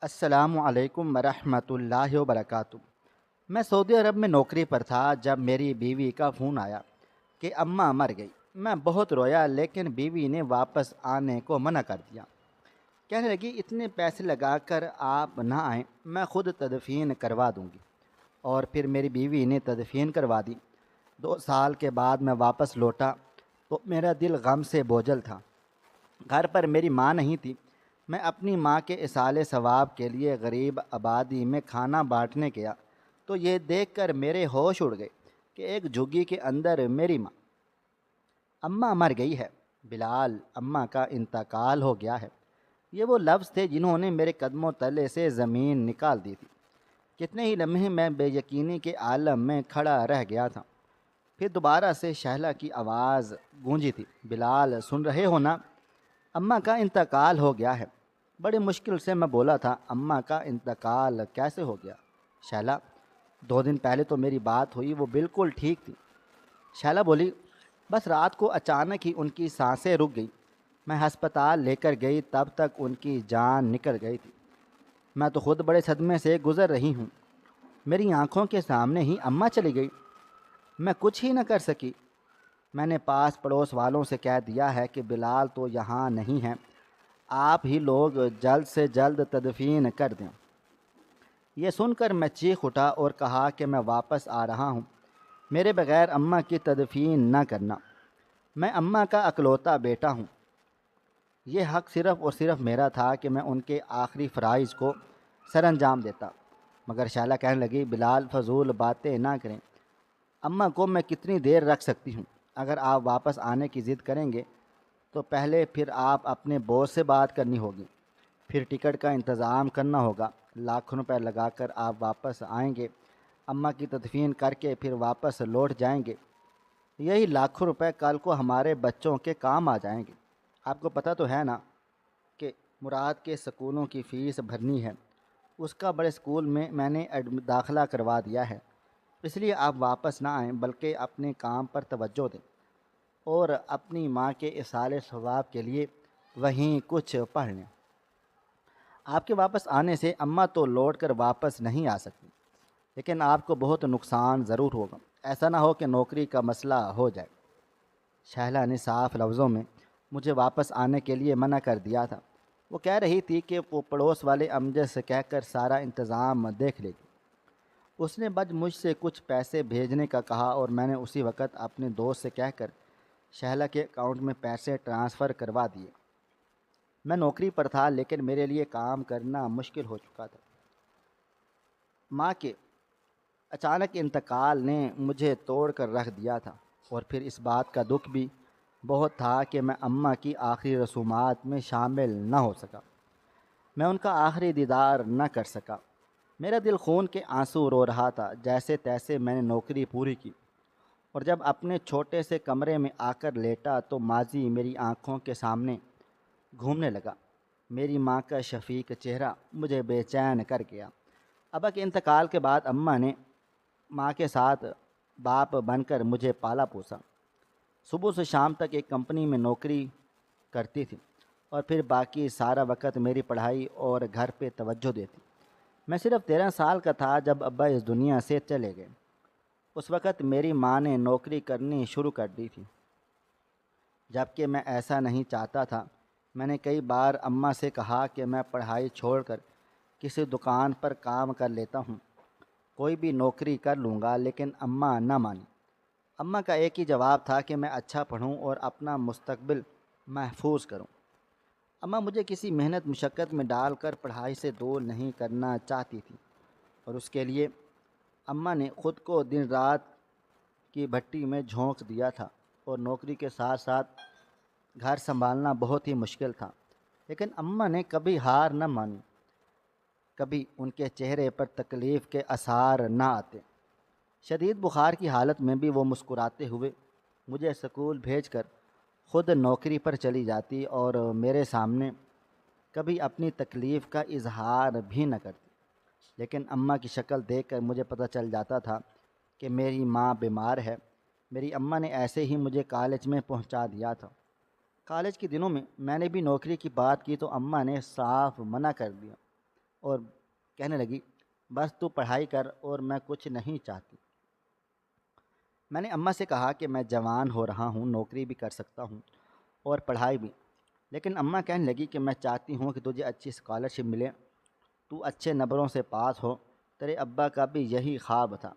السلام علیکم ورحمۃ اللہ وبرکاتہ۔ میں سعودی عرب میں نوکری پر تھا جب میری بیوی کا فون آیا کہ اماں مر گئی۔ میں بہت رویا لیکن بیوی نے واپس آنے کو منع کر دیا۔ کہنے لگی اتنے پیسے لگا کر آپ نہ آئیں، میں خود تدفین کروا دوں گی۔ اور پھر میری بیوی نے تدفین کروا دی۔ 2 سال کے بعد میں واپس لوٹا تو میرا دل غم سے بوجھل تھا۔ گھر پر میری ماں نہیں تھی۔ میں اپنی ماں کے اصالِ ثواب کے لیے غریب آبادی میں کھانا بانٹنے گیا تو یہ دیکھ کر میرے ہوش اڑ گئے کہ ایک جھگی کے اندر میری ماں اماں مر گئی ہے۔ بلال، اماں کا انتقال ہو گیا ہے، یہ وہ لفظ تھے جنہوں نے میرے قدموں تلے سے زمین نکال دی تھی۔ کتنے ہی لمحے میں بے یقینی کے عالم میں کھڑا رہ گیا تھا۔ پھر دوبارہ سے شہلا کی آواز گونجی تھی، بلال سن رہے ہو نا؟ اماں کا انتقال ہو گیا ہے۔ بڑی مشکل سے میں بولا تھا، اماں کا انتقال کیسے ہو گیا؟ شہلا، 2 دن پہلے تو میری بات ہوئی، وہ بالکل ٹھیک تھی۔ شہلا بولی، بس رات کو اچانک ہی ان کی سانسیں رک گئی۔ میں ہسپتال لے کر گئی، تب تک ان کی جان نکل گئی تھی۔ میں تو خود بڑے صدمے سے گزر رہی ہوں۔ میری آنکھوں کے سامنے ہی اماں چلی گئی۔ میں کچھ ہی نہ کر سکی۔ میں نے پاس پڑوس والوں سے کہہ دیا ہے کہ بلال تو یہاں نہیں ہے، آپ ہی لوگ جلد سے جلد تدفین کر دیں۔ یہ سن کر میں چیخ اٹھا اور کہا کہ میں واپس آ رہا ہوں، میرے بغیر اماں کی تدفین نہ کرنا۔ میں اماں کا اکلوتا بیٹا ہوں، یہ حق صرف اور صرف میرا تھا کہ میں ان کے آخری فرائض کو سر انجام دیتا۔ مگر شہلا کہنے لگی، بلال فضول باتیں نہ کریں، اماں کو میں کتنی دیر رکھ سکتی ہوں؟ اگر آپ واپس آنے کی ضد کریں گے تو پہلے پھر آپ اپنے باس سے بات کرنی ہوگی، پھر ٹکٹ کا انتظام کرنا ہوگا، لاکھوں روپے لگا کر آپ واپس آئیں گے، اماں کی تدفین کر کے پھر واپس لوٹ جائیں گے۔ یہی لاکھوں روپے کل کو ہمارے بچوں کے کام آ جائیں گے۔ آپ کو پتہ تو ہے نا کہ مراد کے سکولوں کی فیس بھرنی ہے، اس کا بڑے سکول میں نے داخلہ کروا دیا ہے۔ اس لیے آپ واپس نہ آئیں بلکہ اپنے کام پر توجہ دیں اور اپنی ماں کے اصالِ ثواب کے لیے وہیں کچھ پڑھ لیں۔ آپ کے واپس آنے سے اماں تو لوٹ کر واپس نہیں آ سکتی، لیکن آپ کو بہت نقصان ضرور ہوگا۔ ایسا نہ ہو کہ نوکری کا مسئلہ ہو جائے۔ شہلا نے صاف لفظوں میں مجھے واپس آنے کے لیے منع کر دیا تھا۔ وہ کہہ رہی تھی کہ وہ پڑوس والے امجد سے کہہ کر سارا انتظام دیکھ لے گی۔ اس نے مجھ سے کچھ پیسے بھیجنے کا کہا اور میں نے اسی وقت اپنے دوست سے کہہ کر شہلا کے اکاؤنٹ میں پیسے ٹرانسفر کروا دیے۔ میں نوکری پر تھا لیکن میرے لیے کام کرنا مشکل ہو چکا تھا۔ ماں کے اچانک انتقال نے مجھے توڑ کر رکھ دیا تھا، اور پھر اس بات کا دکھ بھی بہت تھا کہ میں اماں کی آخری رسومات میں شامل نہ ہو سکا، میں ان کا آخری دیدار نہ کر سکا۔ میرا دل خون کے آنسو رو رہا تھا۔ جیسے تیسے میں نے نوکری پوری کی اور جب اپنے چھوٹے سے کمرے میں آ کر لیٹا تو ماضی میری آنکھوں کے سامنے گھومنے لگا۔ میری ماں کا شفیق چہرہ مجھے بے چین کر گیا۔ ابا کے انتقال کے بعد اماں نے ماں کے ساتھ باپ بن کر مجھے پالا پوسا۔ صبح سے شام تک ایک کمپنی میں نوکری کرتی تھی اور پھر باقی سارا وقت میری پڑھائی اور گھر پہ توجہ دیتی۔ میں صرف 13 سال کا تھا جب ابا اس دنیا سے چلے گئے۔ اس وقت میری ماں نے نوکری کرنی شروع کر دی تھی، جبکہ میں ایسا نہیں چاہتا تھا۔ میں نے کئی بار اماں سے کہا کہ میں پڑھائی چھوڑ کر کسی دکان پر کام کر لیتا ہوں، کوئی بھی نوکری کر لوں گا، لیکن اماں نہ مانی۔ اماں کا ایک ہی جواب تھا کہ میں اچھا پڑھوں اور اپنا مستقبل محفوظ کروں۔ اماں مجھے کسی محنت مشقت میں ڈال کر پڑھائی سے دور نہیں کرنا چاہتی تھی، اور اس کے لیے اماں نے خود کو دن رات کی بھٹی میں جھونک دیا تھا، اور نوکری کے ساتھ ساتھ گھر سنبھالنا بہت ہی مشکل تھا۔ لیکن اماں نے کبھی ہار نہ مانی، کبھی ان کے چہرے پر تکلیف کے آثار نہ آتے۔ شدید بخار کی حالت میں بھی وہ مسکراتے ہوئے مجھے سکول بھیج کر خود نوکری پر چلی جاتی اور میرے سامنے کبھی اپنی تکلیف کا اظہار بھی نہ کرتی۔ لیکن اماں کی شکل دیکھ کر مجھے پتہ چل جاتا تھا کہ میری ماں بیمار ہے۔ میری اماں نے ایسے ہی مجھے کالج میں پہنچا دیا تھا۔ کالج کے دنوں میں نے بھی نوکری کی بات کی تو اماں نے صاف منع کر دیا اور کہنے لگی بس تو پڑھائی کر اور میں کچھ نہیں چاہتی۔ میں نے اماں سے کہا کہ میں جوان ہو رہا ہوں، نوکری بھی کر سکتا ہوں اور پڑھائی بھی، لیکن اماں کہنے لگی کہ میں چاہتی ہوں کہ تجھے اچھی اسکالرشپ ملے، تو اچھے نمبروں سے پاس ہو۔ تیرے ابا کا بھی یہی خواب تھا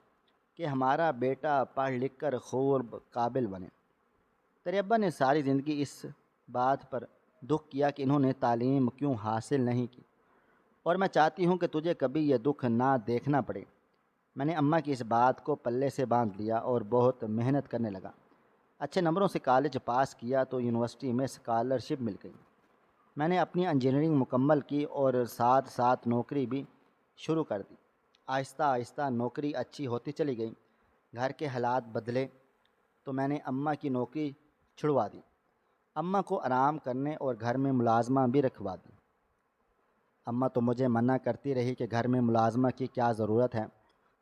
کہ ہمارا بیٹا پڑھ لکھ کر خوب قابل بنے۔ تیرے ابا نے ساری زندگی اس بات پر دکھ کیا کہ انہوں نے تعلیم کیوں حاصل نہیں کی، اور میں چاہتی ہوں کہ تجھے کبھی یہ دکھ نہ دیکھنا پڑے۔ میں نے اماں کی اس بات کو پلے سے باندھ لیا اور بہت محنت کرنے لگا۔ اچھے نمبروں سے کالج پاس کیا تو یونیورسٹی میں اسکالرشپ مل گئی۔ میں نے اپنی انجینئرنگ مکمل کی اور ساتھ ساتھ نوکری بھی شروع کر دی۔ آہستہ آہستہ نوکری اچھی ہوتی چلی گئی۔ گھر کے حالات بدلے تو میں نے اماں کی نوکری چھڑوا دی، اماں کو آرام کرنے اور گھر میں ملازمہ بھی رکھوا دی۔ اماں تو مجھے منع کرتی رہی کہ گھر میں ملازمہ کی کیا ضرورت ہے،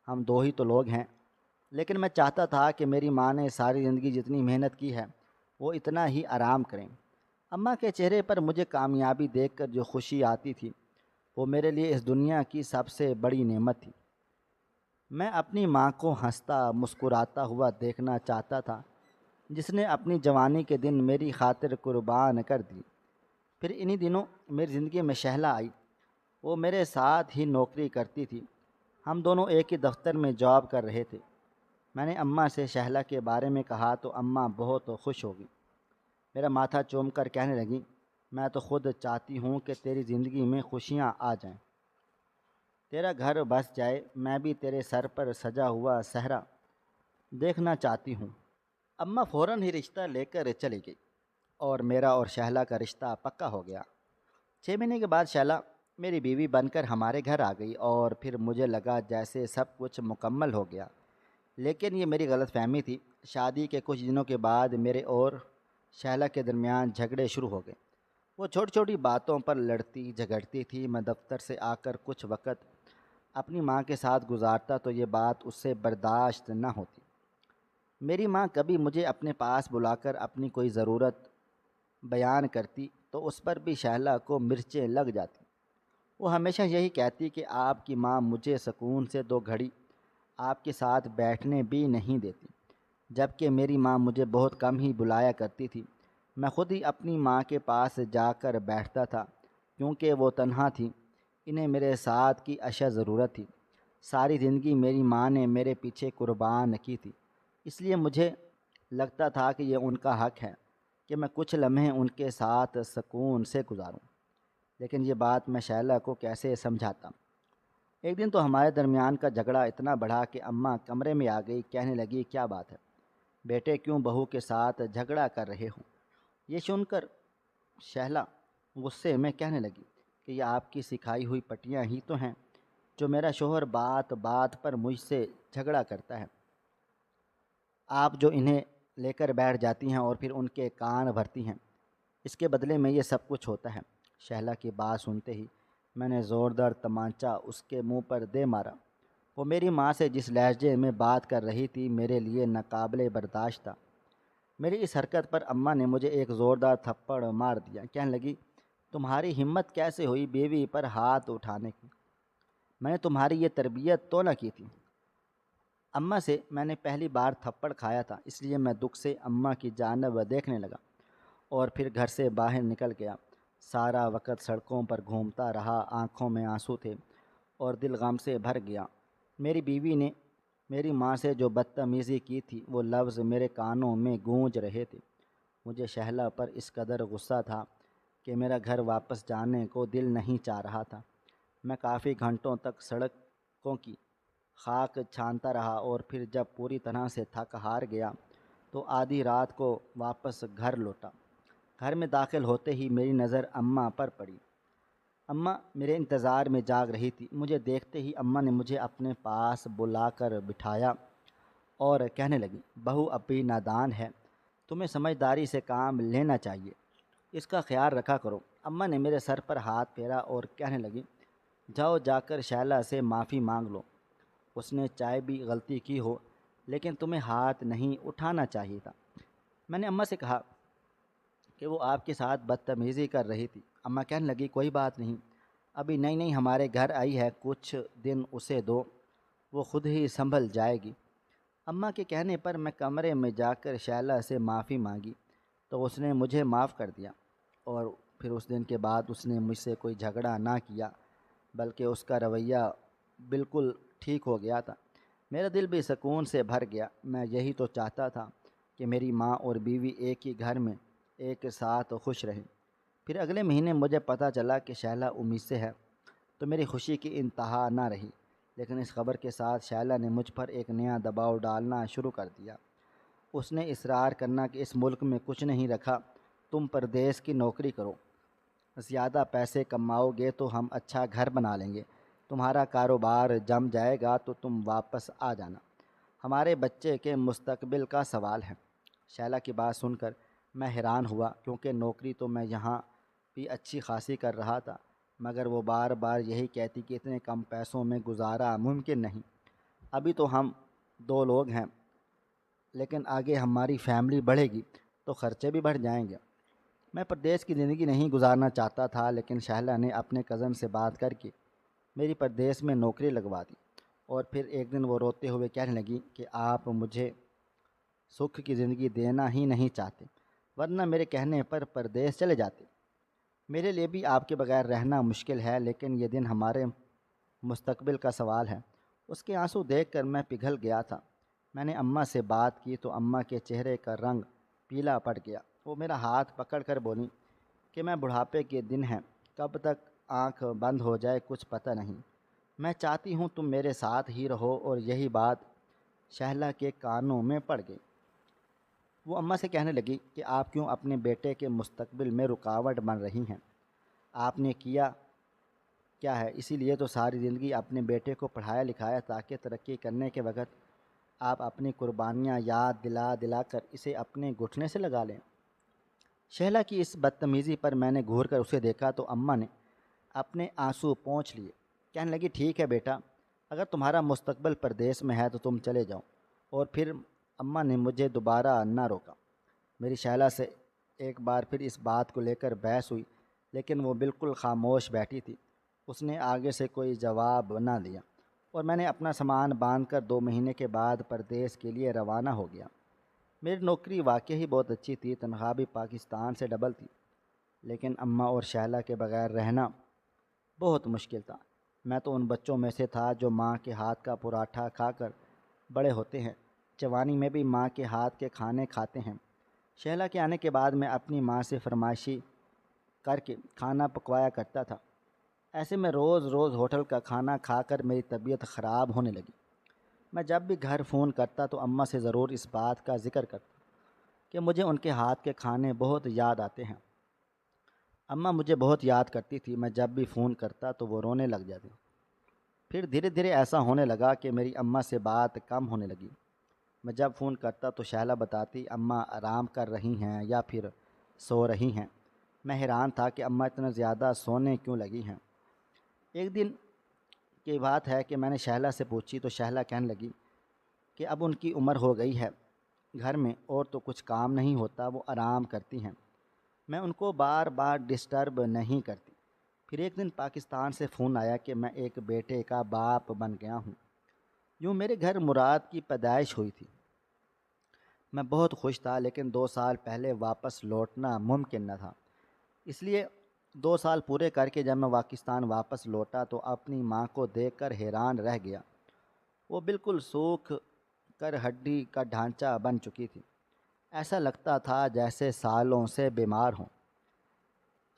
ہم دو ہی تو لوگ ہیں، لیکن میں چاہتا تھا کہ میری ماں نے ساری زندگی جتنی محنت کی ہے وہ اتنا ہی آرام کریں۔ اماں کے چہرے پر مجھے کامیابی دیکھ کر جو خوشی آتی تھی وہ میرے لیے اس دنیا کی سب سے بڑی نعمت تھی۔ میں اپنی ماں کو ہنستا مسکراتا ہوا دیکھنا چاہتا تھا، جس نے اپنی جوانی کے دن میری خاطر قربان کر دی۔ پھر انہی دنوں میری زندگی میں شہلا آئی۔ وہ میرے ساتھ ہی نوکری کرتی تھی، ہم دونوں ایک ہی دفتر میں جاب کر رہے تھے۔ میں نے اماں سے شہلا کے بارے میں کہا تو اماں بہت خوش ہو گئی، میرا ماتھا چوم کر کہنے لگی میں تو خود چاہتی ہوں کہ تیری زندگی میں خوشیاں آ جائیں، تیرا گھر بس جائے، میں بھی تیرے سر پر سجا ہوا صحرا دیکھنا چاہتی ہوں۔ اماں فوراً ہی رشتہ لے کر چلی گئی اور میرا اور شہلا کا رشتہ پکا ہو گیا۔ 6 مہینے کے بعد شہلا میری بیوی بن کر ہمارے گھر آ گئی اور پھر مجھے لگا جیسے سب کچھ مکمل ہو گیا، لیکن یہ میری غلط فہمی تھی۔ شادی کے کچھ دنوں کے بعد میرے اور شہلا کے درمیان جھگڑے شروع ہو گئے۔ وہ چھوٹی چھوٹی باتوں پر لڑتی جھگڑتی تھی۔ میں دفتر سے آ کر کچھ وقت اپنی ماں کے ساتھ گزارتا تو یہ بات اس سے برداشت نہ ہوتی۔ میری ماں کبھی مجھے اپنے پاس بلا کر اپنی کوئی ضرورت بیان کرتی تو اس پر بھی شہلا کو مرچیں لگ جاتی۔ وہ ہمیشہ یہی کہتی کہ آپ کی ماں مجھے سکون سے 2 گھڑی آپ کے ساتھ بیٹھنے بھی نہیں دیتی، جبکہ میری ماں مجھے بہت کم ہی بلایا کرتی تھی۔ میں خود ہی اپنی ماں کے پاس جا کر بیٹھتا تھا کیونکہ وہ تنہا تھی، انہیں میرے ساتھ کی اشد ضرورت تھی۔ ساری زندگی میری ماں نے میرے پیچھے قربان کی تھی، اس لیے مجھے لگتا تھا کہ یہ ان کا حق ہے کہ میں کچھ لمحے ان کے ساتھ سکون سے گزاروں، لیکن یہ بات میں شہلا کو کیسے سمجھاتا۔ ایک دن تو ہمارے درمیان کا جھگڑا اتنا بڑھا کہ اماں کمرے میں آ گئی، کہنے لگی کیا بات ہے بیٹے، کیوں بہو کے ساتھ جھگڑا کر رہے ہو؟ یہ سن کر شہلا غصے میں کہنے لگی کہ یہ آپ کی سکھائی ہوئی پٹیاں ہی تو ہیں جو میرا شوہر بات بات پر مجھ سے جھگڑا کرتا ہے، آپ جو انہیں لے کر بیٹھ جاتی ہیں اور پھر ان کے کان بھرتی ہیں، اس کے بدلے میں یہ سب کچھ ہوتا ہے۔ شہلا کی بات سنتے ہی میں نے زوردار تمانچہ اس کے منہ پر دے مارا۔ وہ میری ماں سے جس لہجے میں بات کر رہی تھی میرے لیے ناقابل برداشت تھا۔ میری اس حرکت پر اماں نے مجھے ایک زوردار تھپڑ مار دیا، کہنے لگی تمہاری ہمت کیسے ہوئی بیوی پر ہاتھ اٹھانے کی؟ میں نے تمہاری یہ تربیت تو نہ کی تھی؟ اماں سے میں نے پہلی بار تھپڑ کھایا تھا، اس لیے میں دکھ سے اماں کی جانب دیکھنے لگا اور پھر گھر سے باہر نکل گیا۔ سارا وقت سڑکوں پر گھومتا رہا، آنکھوں میں آنسو تھے اور دل غم سے بھر گیا۔ میری بیوی نے میری ماں سے جو بدتمیزی کی تھی وہ لفظ میرے کانوں میں گونج رہے تھے۔ مجھے شہلا پر اس قدر غصہ تھا کہ میرا گھر واپس جانے کو دل نہیں چاہ رہا تھا۔ میں کافی گھنٹوں تک سڑکوں کی خاک چھانتا رہا اور پھر جب پوری طرح سے تھک ہار گیا تو آدھی رات کو واپس گھر لوٹا۔ گھر میں داخل ہوتے ہی میری نظر اماں پر پڑی۔ اماں میرے انتظار میں جاگ رہی تھی۔ مجھے دیکھتے ہی اماں نے مجھے اپنے پاس بلا کر بٹھایا اور کہنے لگی بہو اب بھی نادان ہے، تمہیں سمجھداری سے کام لینا چاہیے، اس کا خیال رکھا کرو۔ اماں نے میرے سر پر ہاتھ پھیرا اور کہنے لگی جاؤ جا کر شہلا سے معافی مانگ لو، اس نے چاہے بھی غلطی کی ہو لیکن تمہیں ہاتھ نہیں اٹھانا چاہیے تھا۔ میں نے اماں سے کہا کہ وہ آپ کے ساتھ بدتمیزی کر رہی تھی۔ اماں کہنے لگی کوئی بات نہیں، ابھی نئی نئی ہمارے گھر آئی ہے، کچھ دن اسے دو، وہ خود ہی سنبھل جائے گی۔ اماں کے کہنے پر میں کمرے میں جا کر شائلہ سے معافی مانگی تو اس نے مجھے معاف کر دیا، اور پھر اس دن کے بعد اس نے مجھ سے کوئی جھگڑا نہ کیا، بلکہ اس کا رویہ بالکل ٹھیک ہو گیا تھا۔ میرا دل بھی سکون سے بھر گیا۔ میں یہی تو چاہتا تھا کہ میری ماں اور بیوی ایک ہی گھر میں ایک ساتھ خوش رہیں۔ پھر اگلے مہینے مجھے پتہ چلا کہ شائلہ امید سے ہے، تو میری خوشی کی انتہا نہ رہی۔ لیکن اس خبر کے ساتھ شائلہ نے مجھ پر ایک نیا دباؤ ڈالنا شروع کر دیا۔ اس نے اصرار کرنا کہ اس ملک میں کچھ نہیں رکھا، تم پردیس کی نوکری کرو، زیادہ پیسے کماؤ گے تو ہم اچھا گھر بنا لیں گے، تمہارا کاروبار جم جائے گا تو تم واپس آ جانا، ہمارے بچے کے مستقبل کا سوال ہے۔ شائلہ کی بات سن کر میں حیران ہوا، کیونکہ نوکری تو میں یہاں بھی اچھی خاصی کر رہا تھا، مگر وہ بار بار یہی کہتی کہ اتنے کم پیسوں میں گزارا ممکن نہیں۔ ابھی تو ہم دو لوگ ہیں، لیکن آگے ہماری فیملی بڑھے گی تو خرچے بھی بڑھ جائیں گے۔ میں پردیس کی زندگی نہیں گزارنا چاہتا تھا، لیکن شائلہ نے اپنے کزن سے بات کر کے میری پردیس میں نوکری لگوا دی، اور پھر ایک دن وہ روتے ہوئے کہنے لگی کہ آپ مجھے سکھ کی زندگی دینا ہی نہیں چاہتے، ورنہ میرے کہنے پر پردیس چلے جاتے۔ میرے لیے بھی آپ کے بغیر رہنا مشکل ہے، لیکن یہ دن ہمارے مستقبل کا سوال ہے۔ اس کے آنسو دیکھ کر میں پگھل گیا تھا۔ میں نے اماں سے بات کی تو اماں کے چہرے کا رنگ پیلا پڑ گیا۔ وہ میرا ہاتھ پکڑ کر بولی کہ میں بڑھاپے کے دن ہیں، کب تک آنکھ بند ہو جائے کچھ پتہ نہیں، میں چاہتی ہوں تم میرے ساتھ ہی رہو۔ اور یہی بات شائلہ کے کانوں میں پڑ گئی۔ وہ اماں سے کہنے لگی کہ آپ کیوں اپنے بیٹے کے مستقبل میں رکاوٹ بن رہی ہیں؟ آپ نے کیا ہے؟ اسی لیے تو ساری زندگی اپنے بیٹے کو پڑھایا لکھایا تاکہ ترقی کرنے کے وقت آپ اپنی قربانیاں یاد دلا دلا کر اسے اپنے گھٹنے سے لگا لیں۔ شائلہ کی اس بدتمیزی پر میں نے گھور کر اسے دیکھا تو اماں نے اپنے آنسو پونچھ لیے۔ کہنے لگی ٹھیک ہے بیٹا، اگر تمہارا مستقبل پردیس میں ہے تو تم چلے جاؤ۔ اور پھر اماں نے مجھے دوبارہ نہ روکا۔ میری شائلہ سے ایک بار پھر اس بات کو لے کر بحث ہوئی، لیکن وہ بالکل خاموش بیٹھی تھی۔ اس نے آگے سے کوئی جواب نہ دیا، اور میں نے اپنا سامان باندھ کر 2 مہینے کے بعد پردیس کے لیے روانہ ہو گیا۔ میری نوکری واقعی بہت اچھی تھی، تنخواہ بھی پاکستان سے ڈبل تھی، لیکن اماں اور شائلہ کے بغیر رہنا بہت مشکل تھا۔ میں تو ان بچوں میں سے تھا جو ماں کے ہاتھ کا پراٹھا کھا کر بڑے ہوتے ہیں، جوانی میں بھی ماں کے ہاتھ کے کھانے کھاتے ہیں۔ شائلہ کے آنے کے بعد میں اپنی ماں سے فرمائشی کر کے کھانا پکوایا کرتا تھا۔ ایسے میں روز روز ہوٹل کا کھانا کھا کر میری طبیعت خراب ہونے لگی۔ میں جب بھی گھر فون کرتا تو اماں سے ضرور اس بات کا ذکر کرتا کہ مجھے ان کے ہاتھ کے کھانے بہت یاد آتے ہیں۔ اماں مجھے بہت یاد کرتی تھی، میں جب بھی فون کرتا تو وہ رونے لگ جاتی۔ پھر دھیرے دھیرے ایسا ہونے لگا کہ میری اماں سے بات کم ہونے لگی۔ میں جب فون کرتا تو شائلہ بتاتی اماں آرام کر رہی ہیں یا پھر سو رہی ہیں۔ میں حیران تھا کہ اماں اتنا زیادہ سونے کیوں لگی ہیں۔ ایک دن کی بات ہے کہ میں نے شائلہ سے پوچھی تو شائلہ کہنے لگی کہ اب ان کی عمر ہو گئی ہے، گھر میں اور تو کچھ کام نہیں ہوتا، وہ آرام کرتی ہیں، میں ان کو بار بار ڈسٹرب نہیں کرتی۔ پھر ایک دن پاکستان سے فون آیا کہ میں ایک بیٹے کا باپ بن گیا ہوں۔ یوں میرے گھر مراد کی پیدائش ہوئی تھی۔ میں بہت خوش تھا، لیکن 2 سال پہلے واپس لوٹنا ممکن نہ تھا، اس لیے 2 سال پورے کر کے جب میں پاکستان واپس لوٹا تو اپنی ماں کو دیکھ کر حیران رہ گیا۔ وہ بالکل سوکھ کر ہڈی کا ڈھانچہ بن چکی تھی، ایسا لگتا تھا جیسے سالوں سے بیمار ہوں۔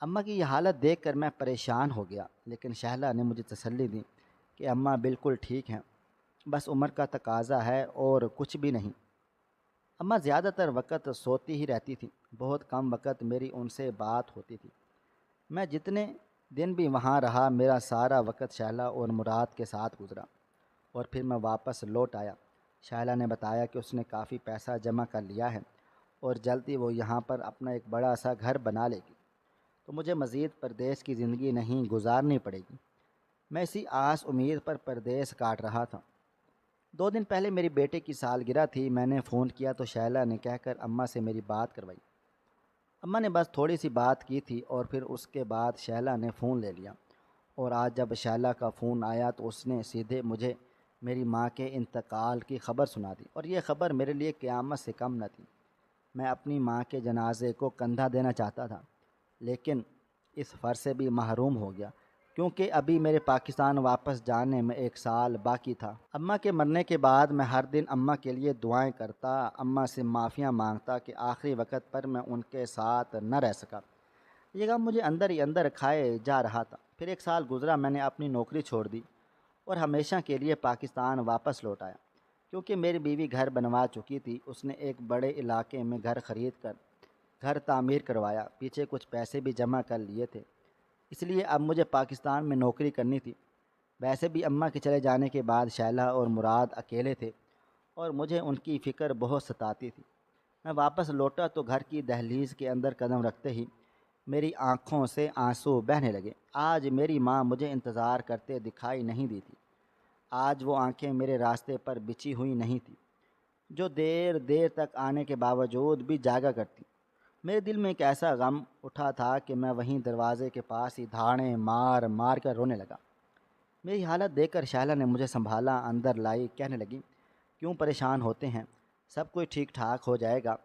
اماں کی یہ حالت دیکھ کر میں پریشان ہو گیا، لیکن شائلہ نے مجھے تسلی دی کہ اماں بالکل ٹھیک ہیں، بس عمر کا تقاضا ہے اور کچھ بھی نہیں۔ اماں زیادہ تر وقت سوتی ہی رہتی تھی، بہت کم وقت میری ان سے بات ہوتی تھی۔ میں جتنے دن بھی وہاں رہا میرا سارا وقت شائلہ اور مراد کے ساتھ گزرا، اور پھر میں واپس لوٹ آیا۔ شائلہ نے بتایا کہ اس نے کافی پیسہ جمع کر لیا ہے اور جلدی وہ یہاں پر اپنا ایک بڑا سا گھر بنا لے گی، تو مجھے مزید پردیس کی زندگی نہیں گزارنی پڑے گی۔ میں اسی آس امید پر پردیس کاٹ رہا تھا۔ 2 دن پہلے میری بیٹے کی سالگرہ تھی، میں نے فون کیا تو شائلہ نے کہہ کر اماں سے میری بات کروائی۔ اماں نے بس تھوڑی سی بات کی تھی اور پھر اس کے بعد شائلہ نے فون لے لیا اور آج جب شائلہ کا فون آیا تو اس نے سیدھے مجھے میری ماں کے انتقال کی خبر سنا دی، اور یہ خبر میرے لیے قیامت سے کم نہ تھی۔ میں اپنی ماں کے جنازے کو کندھا دینا چاہتا تھا، لیکن اس فرض سے بھی محروم ہو گیا، کیونکہ ابھی میرے پاکستان واپس جانے میں 1 سال باقی تھا۔ اماں کے مرنے کے بعد میں ہر دن اماں کے لیے دعائیں کرتا، اماں سے معافیاں مانگتا کہ آخری وقت پر میں ان کے ساتھ نہ رہ سکا۔ یہ غم مجھے اندر ہی اندر کھائے جا رہا تھا۔ پھر 1 سال گزرا، میں نے اپنی نوکری چھوڑ دی اور ہمیشہ کے لیے پاکستان واپس لوٹ آیا، کیونکہ میری بیوی گھر بنوا چکی تھی۔ اس نے ایک بڑے علاقے میں گھر خرید کر گھر تعمیر کروایا، پیچھے کچھ پیسے بھی جمع کر لیے تھے، اس لیے اب مجھے پاکستان میں نوکری کرنی تھی۔ ویسے بھی اماں کے چلے جانے کے بعد شائلہ اور مراد اکیلے تھے اور مجھے ان کی فکر بہت ستاتی تھی۔ میں واپس لوٹا تو گھر کی دہلیز کے اندر قدم رکھتے ہی میری آنکھوں سے آنسو بہنے لگے۔ آج میری ماں مجھے انتظار کرتے دکھائی نہیں دی تھی۔ آج وہ آنکھیں میرے راستے پر بچھی ہوئی نہیں تھیں، جو دیر دیر تک آنے کے باوجود بھی جاگا کرتی۔ میرے دل میں ایک ایسا غم اٹھا تھا کہ میں وہیں دروازے کے پاس ہی دھاڑیں مار مار کر رونے لگا۔ میری حالت دیکھ کر شائلہ نے مجھے سنبھالا، اندر لائی، کہنے لگی، کیوں پریشان ہوتے ہیں؟ سب کچھ ٹھیک ٹھاک ہو جائے گا،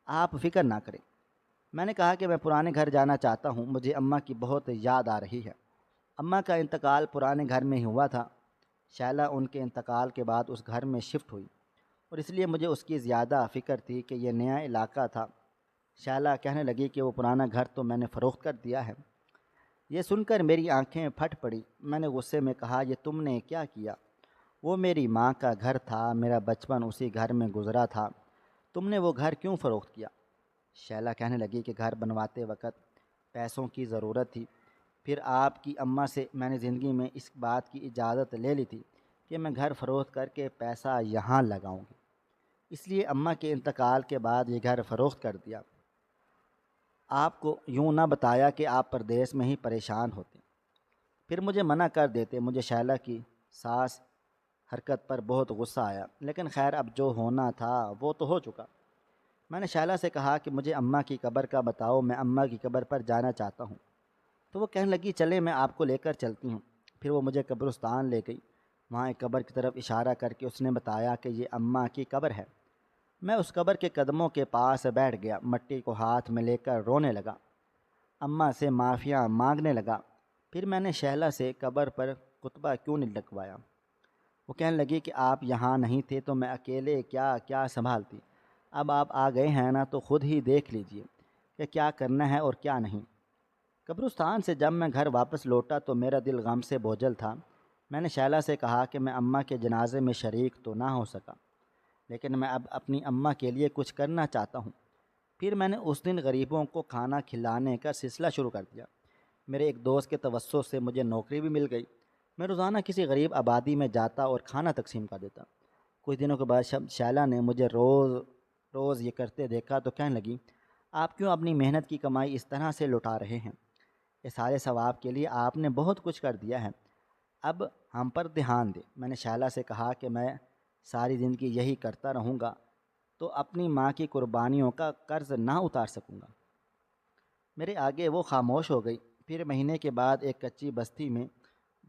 آپ فکر نہ کریں۔ میں نے کہا کہ میں پرانے گھر جانا چاہتا ہوں، مجھے اماں کی بہت یاد آ رہی ہے۔ اماں کا انتقال پرانے گھر میں ہی ہوا تھا۔ شائلہ ان کے انتقال کے بعد اس گھر میں شفٹ ہوئی، اور اس لیے مجھے اس کی زیادہ فکر تھی کہ یہ نیا علاقہ تھا۔ شائلہ کہنے لگی کہ وہ پرانا گھر تو میں نے فروخت کر دیا ہے۔ یہ سن کر میری آنکھیں پھٹ پڑی۔ میں نے غصے میں کہا، یہ تم نے کیا کیا؟ وہ میری ماں کا گھر تھا، میرا بچپن اسی گھر میں گزرا تھا، تم نے وہ گھر کیوں فروخت کیا؟ شائلہ کہنے لگی کہ گھر بنواتے وقت پیسوں کی ضرورت تھی، پھر آپ کی اماں سے میں نے زندگی میں اس بات کی اجازت لے لی تھی کہ میں گھر فروخت کر کے پیسہ یہاں لگاؤں گی، اس لیے اماں کے انتقال کے بعد یہ گھر فروخت کر دیا۔ آپ کو یوں نہ بتایا کہ آپ پردیس میں ہی پریشان ہوتے، پھر مجھے منع کر دیتے۔ مجھے شائلہ کی ساس حرکت پر بہت غصہ آیا، لیکن خیر اب جو ہونا تھا وہ تو ہو چکا۔ میں نے شائلہ سے کہا کہ مجھے اماں کی قبر کا بتاؤ، میں اماں کی قبر پر جانا چاہتا ہوں۔ تو وہ کہنے لگی، چلے میں آپ کو لے کر چلتی ہوں۔ پھر وہ مجھے قبرستان لے گئی، وہاں ایک قبر کی طرف اشارہ کر کے اس نے بتایا کہ یہ اماں کی قبر ہے۔ میں اس قبر کے قدموں کے پاس بیٹھ گیا، مٹی کو ہاتھ میں لے کر رونے لگا، اماں سے معافیاں مانگنے لگا۔ پھر میں نے شائلہ سے قبر پر خطبہ کیوں نہیں لگوایا۔ وہ کہنے لگی کہ آپ یہاں نہیں تھے تو میں اکیلے کیا کیا سنبھالتی، اب آپ آ گئے ہیں نا تو خود ہی دیکھ لیجئے کہ کیا کرنا ہے اور کیا نہیں۔ قبرستان سے جب میں گھر واپس لوٹا تو میرا دل غم سے بوجھل تھا۔ میں نے شائلہ سے کہا کہ میں اماں کے جنازے میں شریک تو نہ ہو سکا، لیکن میں اب اپنی اماں کے لیے کچھ کرنا چاہتا ہوں۔ پھر میں نے اس دن غریبوں کو کھانا کھلانے کا سلسلہ شروع کر دیا۔ میرے ایک دوست کے توسط سے مجھے نوکری بھی مل گئی۔ میں روزانہ کسی غریب آبادی میں جاتا اور کھانا تقسیم کر دیتا۔ کچھ دنوں کے بعد شائلہ نے مجھے روز روز یہ کرتے دیکھا تو کہنے لگی، آپ کیوں اپنی محنت کی کمائی اس طرح سے لوٹا رہے ہیں؟ اس سارے ثواب کے لیے آپ نے بہت کچھ کر دیا ہے، اب ہم پر دھیان دیں۔ میں نے شائلہ سے کہا کہ میں ساری زندگی یہی کرتا رہوں گا تو اپنی ماں کی قربانیوں کا قرض نہ اتار سکوں گا۔ میرے آگے وہ خاموش ہو گئی۔ پھر مہینے کے بعد ایک کچی بستی میں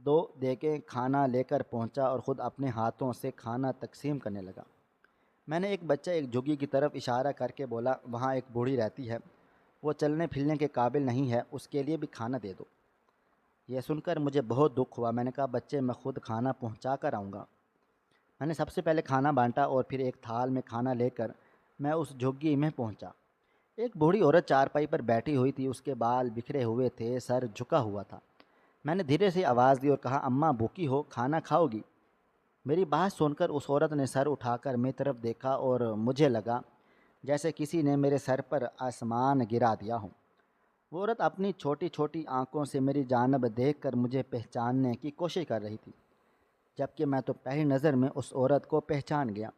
2 دیگیں کھانا لے کر پہنچا اور خود اپنے ہاتھوں سے کھانا تقسیم کرنے لگا۔ میں نے ایک بچہ ایک جھگی کی طرف اشارہ کر کے بولا، وہاں ایک بوڑھی رہتی ہے، وہ چلنے پھرنے کے قابل نہیں ہے، اس کے لیے بھی کھانا دے دو۔ یہ سن کر مجھے بہت دکھ ہوا۔ میں نے کہا، بچے میں خود کھانا پہنچا کر آؤں گا۔ میں نے سب سے پہلے کھانا بانٹا اور پھر ایک تھال میں کھانا لے کر میں اس جھگی میں پہنچا۔ ایک بوڑھی عورت چارپائی پر بیٹھی ہوئی تھی، اس کے بال بکھرے ہوئے تھے، سر جھکا ہوا تھا۔ میں نے دھیرے سے آواز دی اور کہا، اماں بھوکی ہو، کھانا کھاؤ گی؟ میری بات سن کر اس عورت نے سر اٹھا کر میری طرف دیکھا اور مجھے لگا جیسے کسی نے میرے سر پر آسمان گرا دیا ہو۔ وہ عورت اپنی چھوٹی چھوٹی آنکھوں سے میری جانب دیکھ کر مجھے پہچاننے کی کوشش کر رہی تھی، جبکہ میں تو پہلی نظر میں اس عورت کو پہچان گیا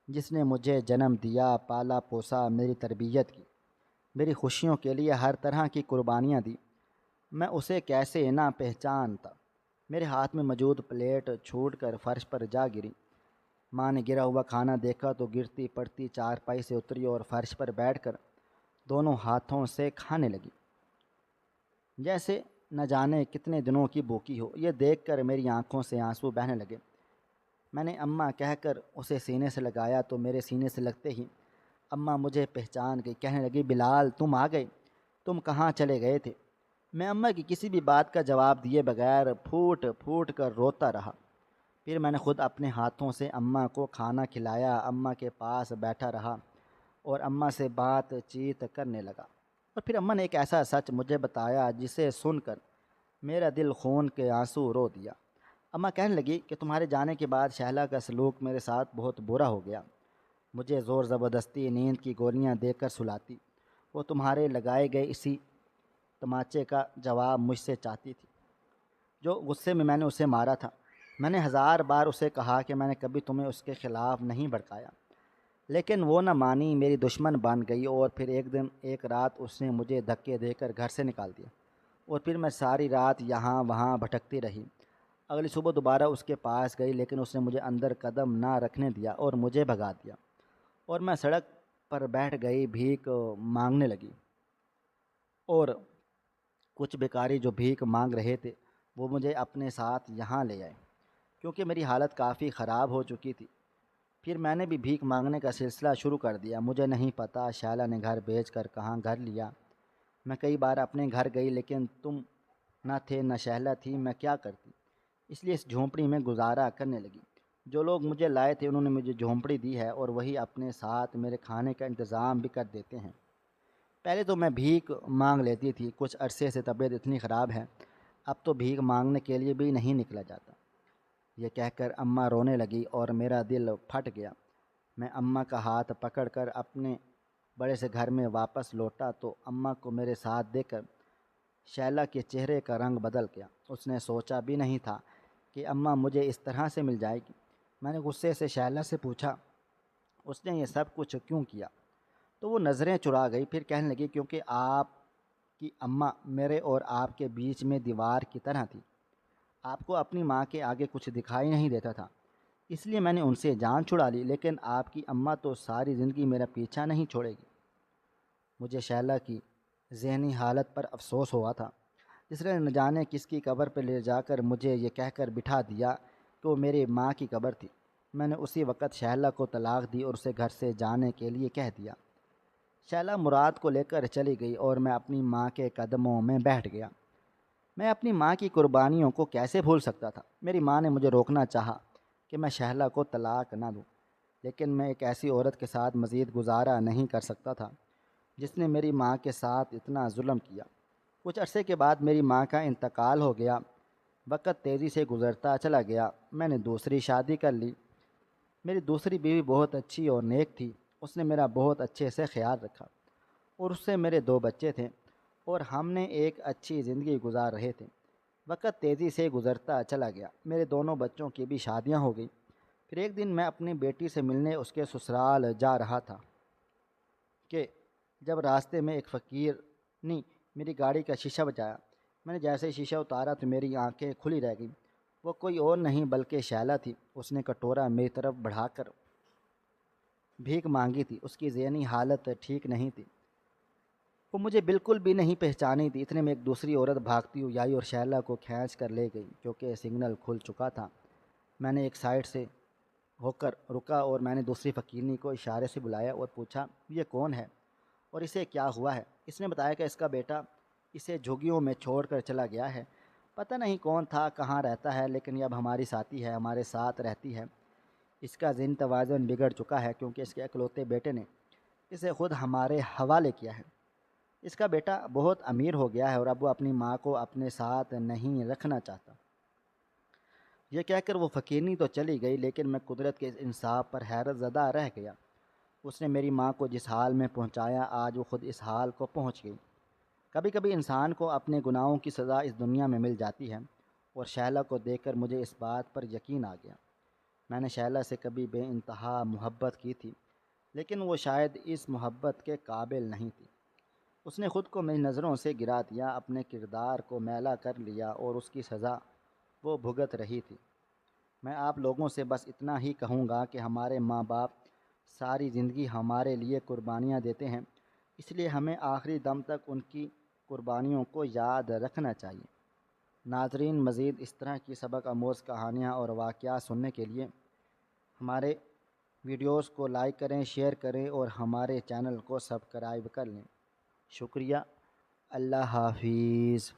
جس نے مجھے جنم دیا، پالا پوسا، میری تربیت کی، میری خوشیوں کے لیے ہر طرح کی قربانیاں دی۔ میں اسے کیسے نہ پہچانتا؟ میرے ہاتھ میں موجود پلیٹ چھوٹ کر فرش پر جا گری۔ ماں نے گرا ہوا کھانا دیکھا تو گرتی پڑتی چارپائی سے اتری اور فرش پر بیٹھ کر دونوں ہاتھوں سے کھانے لگی، جیسے نہ جانے کتنے دنوں کی بھوکی ہو۔ یہ دیکھ کر میری آنکھوں سے آنسو بہنے لگے۔ میں نے اماں کہہ کر اسے سینے سے لگایا تو میرے سینے سے لگتے ہی اماں مجھے پہچان گئی، کہنے لگی بلال تم آ گئے، تم کہاں چلے گئے تھے؟ میں اماں کی کسی بھی بات کا جواب دیے بغیر پھوٹ پھوٹ کر روتا رہا۔ پھر میں نے خود اپنے ہاتھوں سے اماں کو کھانا کھلایا، اماں کے پاس بیٹھا رہا اور اماں سے بات چیت کرنے لگا۔ اور پھر اماں نے ایک ایسا سچ مجھے بتایا جسے سن کر میرا دل خون کے آنسو رو دیا۔ اماں کہنے لگی کہ تمہارے جانے کے بعد شہلا کا سلوک میرے ساتھ بہت برا ہو گیا۔ مجھے زور زبردستی نیند کی گولیاں دے کر سلاتی، وہ تمہارے لگائے گئے اسی تماچے کا جواب مجھ سے چاہتی تھی جو غصے میں نے اسے مارا تھا۔ میں نے 1000 بار اسے کہا کہ میں نے کبھی تمہیں اس کے خلاف نہیں بھڑکایا، لیکن وہ نہ مانی، میری دشمن بن گئی۔ اور پھر ایک دن ایک رات اس نے مجھے دھکے دے کر گھر سے نکال دیا اور پھر میں ساری رات یہاں وہاں بھٹکتی رہی۔ اگلی صبح دوبارہ اس کے پاس گئی لیکن اس نے مجھے اندر قدم نہ رکھنے دیا اور مجھے بھگا دیا، اور میں سڑک پر بیٹھ گئی، بھیک مانگنے لگی۔ اور کچھ بیکاری جو بھیک مانگ رہے تھے وہ مجھے اپنے ساتھ یہاں لے آئے کیونکہ میری حالت کافی خراب ہو چکی تھی۔ پھر میں نے بھی بھیک مانگنے کا سلسلہ شروع کر دیا۔ مجھے نہیں پتہ شائلہ نے گھر بیچ کر کہاں گھر لیا۔ میں کئی بار اپنے گھر گئی لیکن تم نہ تھے نہ شائلہ تھی، میں کیا کرتی؟ اس لیے اس جھونپڑی میں گزارا کرنے لگی۔ جو لوگ مجھے لائے تھے انہوں نے مجھے جھونپڑی دی ہے اور وہی اپنے ساتھ میرے کھانے کا انتظام بھی کر دیتے ہیں۔ پہلے تو میں بھیک مانگ لیتی تھی، کچھ عرصے سے طبیعت اتنی خراب ہے اب تو بھیک مانگنے کے لیے بھی نہیں نکلا جاتا۔ یہ کہہ کر اماں رونے لگی اور میرا دل پھٹ گیا۔ میں اماں کا ہاتھ پکڑ کر اپنے بڑے سے گھر میں واپس لوٹا تو اماں کو میرے ساتھ دیکھ کر شائلہ کے چہرے کا رنگ بدل گیا۔ اس نے سوچا بھی نہیں تھا کہ اماں مجھے اس طرح سے مل جائے گی۔ میں نے غصے سے شائلہ سے پوچھا اس نے یہ سب کچھ کیوں کیا؟ تو وہ نظریں چرا گئی، پھر کہنے لگی کیونکہ آپ کی اماں میرے اور آپ کے بیچ میں دیوار کی طرح تھی۔ آپ کو اپنی ماں کے آگے کچھ دکھائی نہیں دیتا تھا، اس لیے میں نے ان سے جان چھڑا لی، لیکن آپ کی اماں تو ساری زندگی میرا پیچھا نہیں چھوڑے گی۔ مجھے شائلہ کی ذہنی حالت پر افسوس ہوا تھا، جس نے نہ جانے کس کی قبر پہ لے جا کر مجھے یہ کہہ کر بٹھا دیا کہ وہ میری ماں کی قبر تھی۔ میں نے اسی وقت شائلہ کو طلاق دی اور اسے گھر سے جانے کے لیے کہہ دیا۔ شائلہ مراد کو لے کر چلی گئی اور میں اپنی ماں کے قدموں میں بیٹھ گیا۔ میں اپنی ماں کی قربانیوں کو کیسے بھول سکتا تھا؟ میری ماں نے مجھے روکنا چاہا کہ میں شائلہ کو طلاق نہ دوں، لیکن میں ایک ایسی عورت کے ساتھ مزید گزارا نہیں کر سکتا تھا جس نے میری ماں کے ساتھ اتنا ظلم کیا۔ کچھ عرصے کے بعد میری ماں کا انتقال ہو گیا۔ وقت تیزی سے گزرتا چلا گیا، میں نے دوسری شادی کر لی۔ میری دوسری بیوی بہت اچھی اور نیک تھی، اس نے میرا بہت اچھے سے خیال رکھا اور اس سے میرے 2 بچے تھے اور ہم نے ایک اچھی زندگی گزار رہے تھے۔ وقت تیزی سے گزرتا چلا گیا، میرے دونوں بچوں کی بھی شادیاں ہو گئیں۔ پھر ایک دن میں اپنی بیٹی سے ملنے اس کے سسرال جا رہا تھا کہ جب راستے میں ایک فقیر نے میری گاڑی کا شیشہ بجایا۔ میں نے جیسے ہی شیشہ اتارا تو میری آنکھیں کھلی رہ گئیں۔ وہ کوئی اور نہیں بلکہ شائلہ تھی۔ اس نے کٹورا میری طرف بڑھا کر بھیک مانگی تھی۔ اس کی ذہنی حالت ٹھیک نہیں تھی، وہ مجھے بالکل بھی نہیں پہچانی تھی۔ اتنے میں ایک دوسری عورت بھاگتی ہوئی آئی اور شائلہ کو کھینچ کر لے گئی کیونکہ سگنل کھل چکا تھا۔ میں نے ایک سائڈ سے ہو کر رکا اور میں نے دوسری فقیرنی کو اشارے سے بلایا اور پوچھا یہ کون ہے اور اسے کیا ہوا ہے؟ اس نے بتایا کہ اس کا بیٹا اسے جھگیوں میں چھوڑ کر چلا گیا ہے۔ پتہ نہیں کون تھا، کہاں رہتا ہے، لیکن یہ اب ہماری ساتھی ہے، ہمارے ساتھ رہتی ہے۔ اس کا ذہنی توازن بگڑ چکا ہے کیونکہ اس کے اکلوتے بیٹے نے اسے خود ہمارے حوالے کیا ہے۔ اس کا بیٹا بہت امیر ہو گیا ہے اور اب وہ اپنی ماں کو اپنے ساتھ نہیں رکھنا چاہتا۔ یہ کہہ کر وہ فقیرنی تو چلی گئی لیکن میں قدرت کے اس انصاف پر حیرت زدہ رہ گیا۔ اس نے میری ماں کو جس حال میں پہنچایا آج وہ خود اس حال کو پہنچ گئی۔ کبھی کبھی انسان کو اپنے گناہوں کی سزا اس دنیا میں مل جاتی ہے، اور شائلہ کو دیکھ کر مجھے اس بات پر یقین آ گیا۔ میں نے شائلہ سے کبھی بے انتہا محبت کی تھی، لیکن وہ شاید اس محبت کے قابل نہیں تھی۔ اس نے خود کو میری نظروں سے گرا دیا، اپنے کردار کو میلا کر لیا اور اس کی سزا وہ بھگت رہی تھی۔ میں آپ لوگوں سے بس اتنا ہی کہوں گا کہ ہمارے ماں باپ ساری زندگی ہمارے لیے قربانیاں دیتے ہیں، اس لیے ہمیں آخری دم تک ان کی قربانیوں کو یاد رکھنا چاہیے۔ ناظرین، مزید اس طرح کی سبق آموز کہانیاں اور واقعات سننے کے لیے ہمارے ویڈیوز کو لائک کریں، شیئر کریں اور ہمارے چینل کو سبسکرائب کر لیں۔ شکریہ۔ اللہ حافظ۔